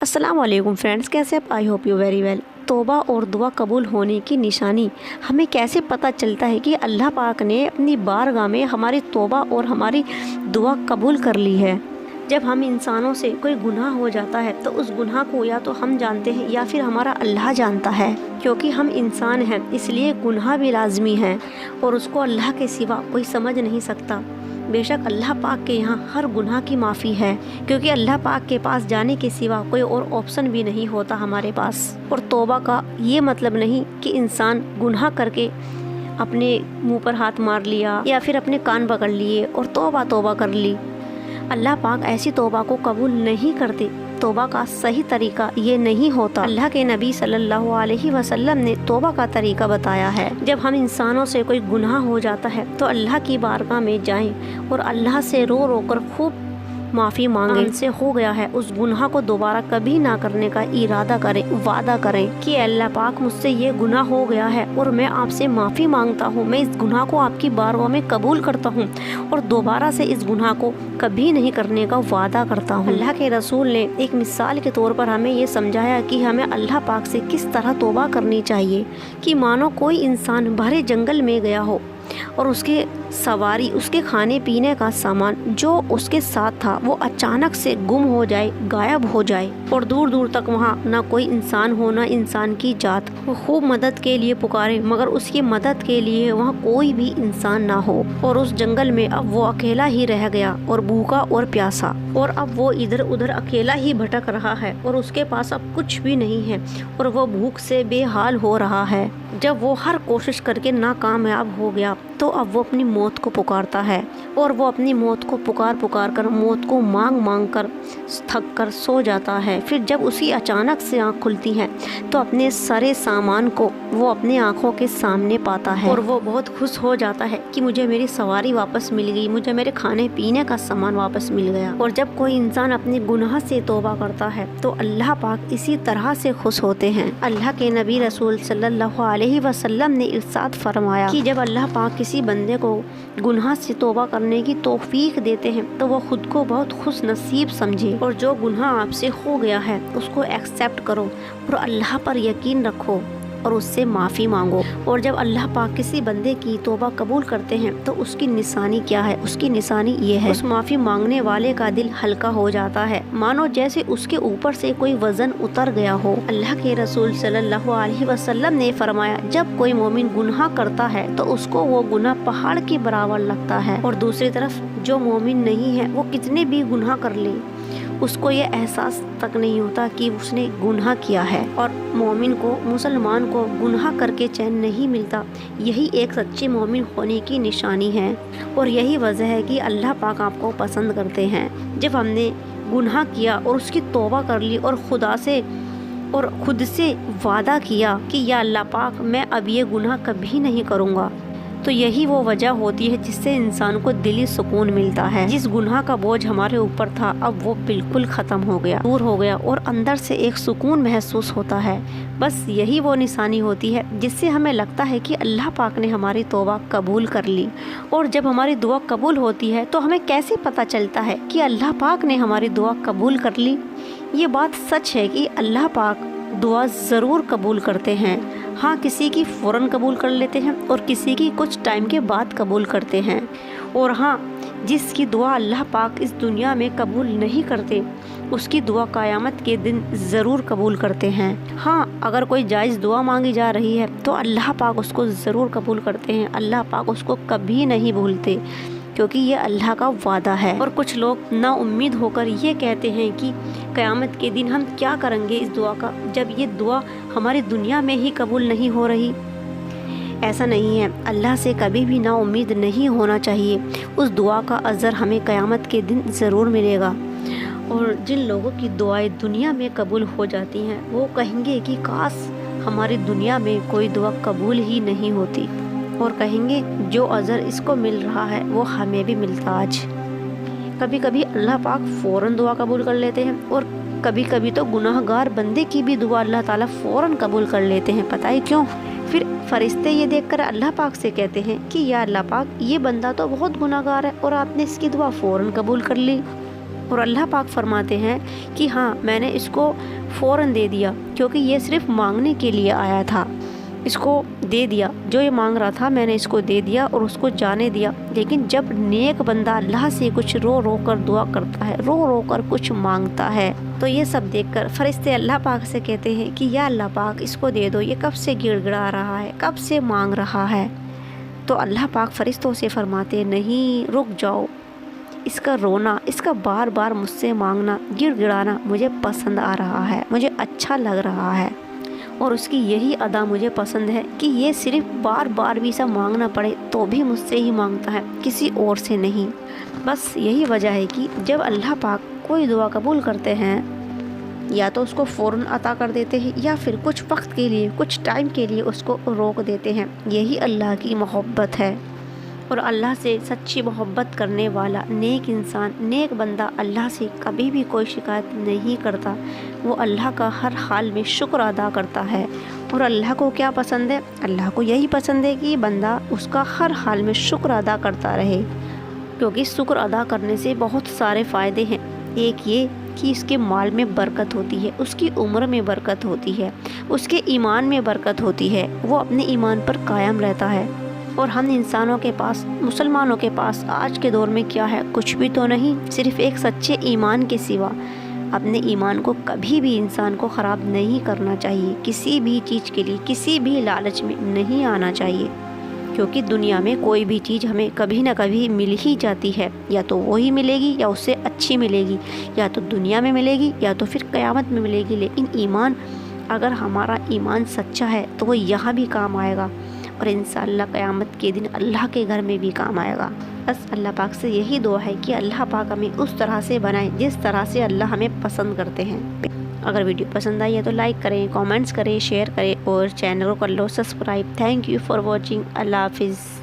अस्सलाम वालेकुम फ्रेंड्स, कैसे आप? I hope you very well. तौबा और दुआ कबूल होने की निशानी हमें कैसे पता चलता है कि अल्लाह पाक ने अपनी बारगाह में हमारी तौबा और हमारी दुआ कबूल कर ली है। जब हम इंसानों से कोई गुनाह हो जाता है तो उस गुनाह को या तो हम जानते हैं या फिर हमारा अल्लाह जानता है। क्योंकि हम इंसान हैं इसलिए गुनाह भी लाजमी है और उसको अल्लाह के सिवा कोई समझ नहीं सकता। बेशक अल्लाह पाक के यहाँ हर गुनाह की माफ़ी है, क्योंकि अल्लाह पाक के पास जाने के सिवा कोई और ऑप्शन भी नहीं होता हमारे पास। और तौबा का ये मतलब नहीं कि इंसान गुनाह करके अपने मुंह पर हाथ मार लिया या फिर अपने कान पकड़ लिए और तौबा तौबा कर ली। अल्लाह पाक ऐसी तौबा को कबूल नहीं करते। तौबा का सही तरीका ये नहीं होता। अल्लाह के नबी सल्लल्लाहु अलैहि वसल्लम ने तौबा का तरीका बताया है। जब हम इंसानों से कोई गुनाह हो जाता है तो अल्लाह की बारगाह में जाएं और अल्लाह से रो रो कर खूब माफ़ी मांगे। इनसे हो गया है उस गुनाह को दोबारा कभी ना करने का इरादा करें, वादा करें कि अल्लाह पाक मुझसे ये गुनाह हो गया है और मैं आपसे माफ़ी मांगता हूँ। मैं इस गुनाह को आपकी बारगाह में कबूल करता हूँ और दोबारा से इस गुनाह को कभी नहीं करने का वादा करता हूँ। अल्लाह के रसूल ने एक मिसाल के तौर पर हमें ये समझाया कि हमें अल्लाह पाक से किस तरह तौबा करनी चाहिए। कि मानो कोई इंसान भरे जंगल में गया हो और उसके सवारी, उसके खाने पीने का सामान जो उसके साथ था वो अचानक से गुम हो जाए, गायब हो जाए और दूर दूर तक वहाँ ना कोई इंसान हो ना इंसान की जात। वो खूब मदद के लिए पुकारे मगर उसकी मदद के लिए वहाँ कोई भी इंसान ना हो और उस जंगल में अब वो अकेला ही रह गया और भूखा और प्यासा और अब वो इधर उधर अकेला ही भटक रहा है और उसके पास अब कुछ भी नहीं है और वो भूख से बेहाल हो रहा है। जब वो हर कोशिश करके नाकामयाब हो गया तो अब वो अपनी मौत को पुकारता है और वो अपनी मौत को पुकार कर मौत को मांग मांग कर थक कर सो जाता है। फिर जब उसकी अचानक से आँख खुलती है तो अपने सारे सामान को वो अपने आँखों के सामने पाता है और वो बहुत खुश हो जाता है कि मुझे मेरी सवारी वापस मिल गई, मुझे मेरे खाने पीने का सामान वापस मिल गया। और जब कोई इंसान अपने गुनाह से तौबा करता है तो अल्लाह पाक इसी तरह से खुश होते हैं। अल्लाह के नबी रसूल सल्लल्लाहु अलैहि वसल्लम ने इरशाद फरमाया कि जब अल्लाह पाक किसी बंदे को गुनाह से तौबा करने की तौफीक देते हैं तो वो खुद को बहुत खुश नसीब समझे और जो गुनाह आपसे हो गया है उसको एक्सेप्ट करो और अल्लाह पर यकीन रखो और उससे माफ़ी मांगो। और जब अल्लाह पाक किसी बंदे की तौबा कबूल करते हैं तो उसकी निशानी क्या है? उसकी निशानी ये है, उस माफ़ी मांगने वाले का दिल हल्का हो जाता है, मानो जैसे उसके ऊपर से कोई वजन उतर गया हो। अल्लाह के रसूल सल्लल्लाहु अलैहि वसल्लम ने फरमाया, जब कोई मोमिन गुनाह करता है तो उसको वो गुनाह पहाड़ के बराबर लगता है और दूसरी तरफ जो मोमिन नहीं है वो कितने भी गुनाह कर ले उसको ये एहसास तक नहीं होता कि उसने गुनाह किया है। और मोमिन को, मुसलमान को गुनाह करके चैन नहीं मिलता। यही एक सच्चे मोमिन होने की निशानी है और यही वजह है कि अल्लाह पाक आपको पसंद करते हैं। जब हमने गुनाह किया और उसकी तौबा कर ली और खुदा से और खुद से वादा किया कि या अल्लाह पाक मैं अब ये गुनाह कभी नहीं करूँगा, तो यही वो वजह होती है जिससे इंसान को दिली सुकून मिलता है। जिस गुनाह का बोझ हमारे ऊपर था अब वो बिल्कुल ख़त्म हो गया, दूर हो गया और अंदर से एक सुकून महसूस होता है। बस यही वो निशानी होती है जिससे हमें लगता है कि अल्लाह पाक ने हमारी तौबा कबूल कर ली। और जब हमारी दुआ कबूल होती है तो हमें कैसे पता चलता है कि अल्लाह पाक ने हमारी दुआ कबूल कर ली? ये बात सच है कि अल्लाह पाक दुआ ज़रूर कबूल करते हैं। हाँ, किसी की फ़ौरन कबूल कर लेते हैं और किसी की कुछ टाइम के बाद कबूल करते हैं। और हाँ, जिसकी दुआ अल्लाह पाक इस दुनिया में कबूल नहीं करते उसकी दुआ क़यामत के दिन ज़रूर कबूल करते हैं। हाँ, अगर कोई जायज़ दुआ मांगी जा रही है तो अल्लाह पाक उसको ज़रूर कबूल करते हैं। अल्लाह पाक उसको कभी नहीं भूलते क्योंकि ये अल्लाह का वादा है। और कुछ लोग ना उम्मीद होकर ये कहते हैं कि क़यामत के दिन हम क्या करेंगे इस दुआ का, जब ये दुआ हमारी दुनिया में ही कबूल नहीं हो रही। ऐसा नहीं है, अल्लाह से कभी भी ना उम्मीद नहीं होना चाहिए। उस दुआ का अज़र हमें क़यामत के दिन ज़रूर मिलेगा। और जिन लोगों की दुआएं दुनिया में कबूल हो जाती हैं वो कहेंगे कि काश हमारी दुनिया में कोई दुआ कबूल ही नहीं होती, और कहेंगे जो अज़र इसको मिल रहा है वो हमें भी मिलता आज। कभी कभी अल्लाह पाक फ़ौरन दुआ कबूल कर लेते हैं और कभी कभी तो गुनाहगार बंदे की भी दुआ अल्लाह ताला फ़ौरन कबूल कर लेते हैं। पता है क्यों? फिर फरिश्ते ये देखकर अल्लाह पाक से कहते हैं कि या अल्लाह पाक, ये बंदा तो बहुत गुनाहगार है और आपने इसकी दुआ फ़ौरन कबूल कर ली। اور اللہ پاک فرماتے ہیں کہ ہاں میں نے اس کو فوراً دے دیا، کیونکہ یہ صرف مانگنے کے لیے آیا تھا، اس کو دے دیا، جو یہ مانگ رہا تھا میں نے اس کو دے دیا اور اس کو جانے دیا۔ لیکن جب نیک بندہ اللہ سے کچھ رو رو کر دعا کرتا ہے، رو رو کر کچھ مانگتا ہے، تو یہ سب دیکھ کر فرشتے اللہ پاک سے کہتے ہیں کہ یا اللہ پاک اس کو دے دو، یہ کب سے گڑ گڑا رہا ہے، کب سے مانگ رہا ہے۔ تو اللہ پاک فرشتوں سے فرماتے نہیں، رک جاؤ، اس کا رونا، اس کا بار بار مجھ سے مانگنا، گڑ گڑانا مجھے پسند آ رہا ہے، مجھے اچھا لگ رہا ہے، اور اس کی یہی ادا مجھے پسند ہے کہ یہ صرف بار بار بھی اسے مانگنا پڑے تو بھی مجھ سے ہی مانگتا ہے، کسی اور سے نہیں۔ بس یہی وجہ ہے کہ جب اللہ پاک کوئی دعا قبول کرتے ہیں یا تو اس کو فوراً عطا کر دیتے ہیں یا پھر کچھ وقت کے لیے، کچھ ٹائم کے لیے اس کو روک دیتے ہیں۔ یہی اللہ کی محبت ہے، اور اللہ سے سچی محبت کرنے والا نیک انسان، نیک بندہ اللہ سے کبھی بھی کوئی شکایت نہیں کرتا، وہ اللہ کا ہر حال میں شکر ادا کرتا ہے۔ اور اللہ کو کیا پسند ہے؟ اللہ کو یہی پسند ہے کہ بندہ اس کا ہر حال میں شکر ادا کرتا رہے، کیونکہ شکر ادا کرنے سے بہت سارے فائدے ہیں۔ ایک یہ کہ اس کے مال میں برکت ہوتی ہے، اس کی عمر میں برکت ہوتی ہے، اس کے ایمان میں برکت ہوتی ہے، وہ اپنے ایمان پر قائم رہتا ہے۔ اور ہم انسانوں کے پاس، مسلمانوں کے پاس آج کے دور میں کیا ہے؟ کچھ بھی تو نہیں، صرف ایک سچے ایمان کے سوا۔ اپنے ایمان کو کبھی بھی انسان کو خراب نہیں کرنا چاہیے، کسی بھی چیز کے لیے، کسی بھی لالچ میں نہیں آنا چاہیے، کیونکہ دنیا میں کوئی بھی چیز ہمیں کبھی نہ کبھی مل ہی جاتی ہے، یا تو وہی ملے گی یا اس سے اچھی ملے گی، یا تو دنیا میں ملے گی یا تو پھر قیامت میں ملے گی۔ لیکن ایمان، اگر ہمارا ایمان سچا ہے تو وہ یہاں بھی کام آئے گا، اور انشاءاللہ قیامت کے دن اللہ کے گھر میں بھی کام آئے گا۔ بس اللہ پاک سے یہی دعا ہے کہ اللہ پاک ہمیں اس طرح سے بنائے جس طرح سے اللہ ہمیں پسند کرتے ہیں۔ اگر ویڈیو پسند آئی ہے تو لائک کریں، کامنٹس کریں، شیئر کریں، اور چینل کو کر لو subscribe. Thank you for watching. اللہ حافظ۔